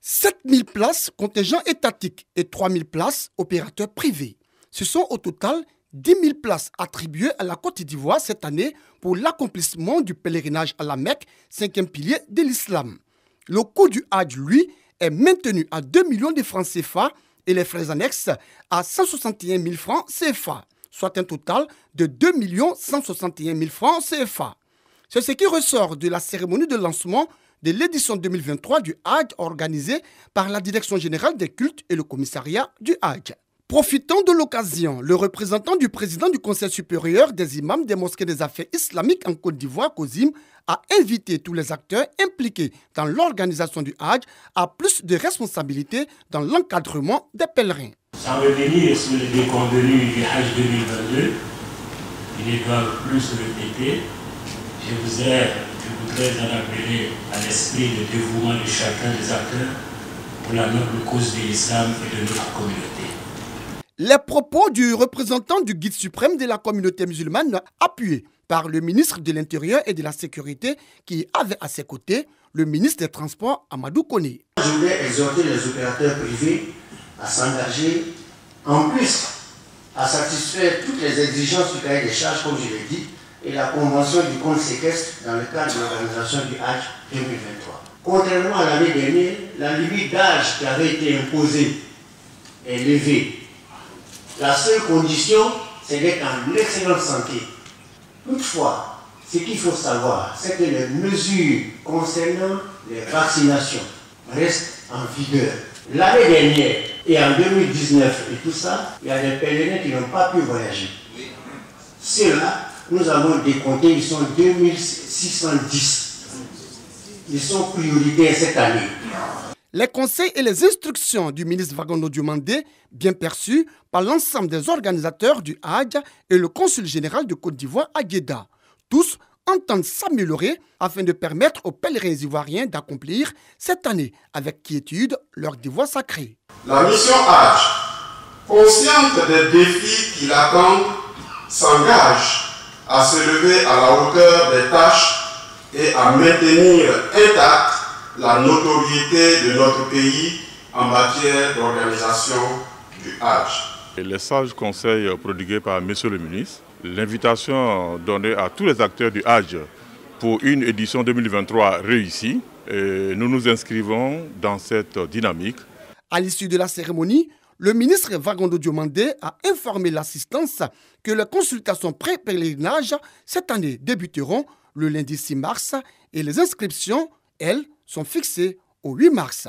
7 000 places contingent étatique et 3 000 places opérateurs privés. Ce sont au total 10 000 places attribuées à la Côte d'Ivoire cette année pour l'accomplissement du pèlerinage à la Mecque, 5e pilier de l'islam. Le coût du Hajj, lui, est maintenu à 2 millions de francs CFA et les frais annexes à 161 000 francs CFA, soit un total de 2 161 000 francs CFA. C'est ce qui ressort de la cérémonie de lancement de l'édition 2023 du Hajj organisée par la Direction générale des cultes et le commissariat du Hajj. Profitant de l'occasion, le représentant du président du Conseil supérieur des imams des mosquées des affaires islamiques en Côte d'Ivoire, COSIM, a invité tous les acteurs impliqués dans l'organisation du Hajj à plus de responsabilités dans l'encadrement des pèlerins. Sans revenir sur les déconvenus du Hajj 2022, il ne doit plus se répéter. Je voudrais en appeler à l'esprit de dévouement de chacun des acteurs pour la noble cause de l'islam et de notre communauté. Les propos du représentant du guide suprême de la communauté musulmane, appuyés par le ministre de l'Intérieur et de la Sécurité, qui avait à ses côtés le ministre des Transports, Amadou Koné. Je voulais exhorter les opérateurs privés à s'engager, en plus à satisfaire toutes les exigences du cahier des charges, comme je l'ai dit, et la convention du compte séquestre dans le cadre de l'organisation du Hajj 2023. Contrairement à l'année dernière, la limite d'âge qui avait été imposée est levée. La seule condition, c'est d'être en excellente santé. Toutefois, ce qu'il faut savoir, c'est que les mesures concernant les vaccinations restent en vigueur. L'année dernière et en 2019 et tout ça, il y a des pèlerins qui n'ont pas pu voyager. Ceux-là, nous avons décompté, ils sont 2610. Ils sont prioritaires cette année. Les conseils et les instructions du ministre Vagondo Diomandé, bien perçus par l'ensemble des organisateurs du Hajj et le consul général de Côte d'Ivoire à Djeddah. Tous entendent s'améliorer afin de permettre aux pèlerins ivoiriens d'accomplir cette année avec quiétude leur devoir sacré. La mission Hajj, consciente des défis qui l'attendent, s'engage à se lever à la hauteur des tâches et à maintenir intacte la notoriété de notre pays en matière d'organisation du Hajj. Les sages conseils prodigués par M. le ministre, l'invitation donnée à tous les acteurs du Hajj pour une édition 2023 réussie, et nous nous inscrivons dans cette dynamique. À l'issue de la cérémonie, le ministre Vagondo Diomandé a informé l'assistance que les consultations pré-pèlerinage cette année débuteront le lundi 6 mars et les inscriptions, elles, sont fixées au 8 mars.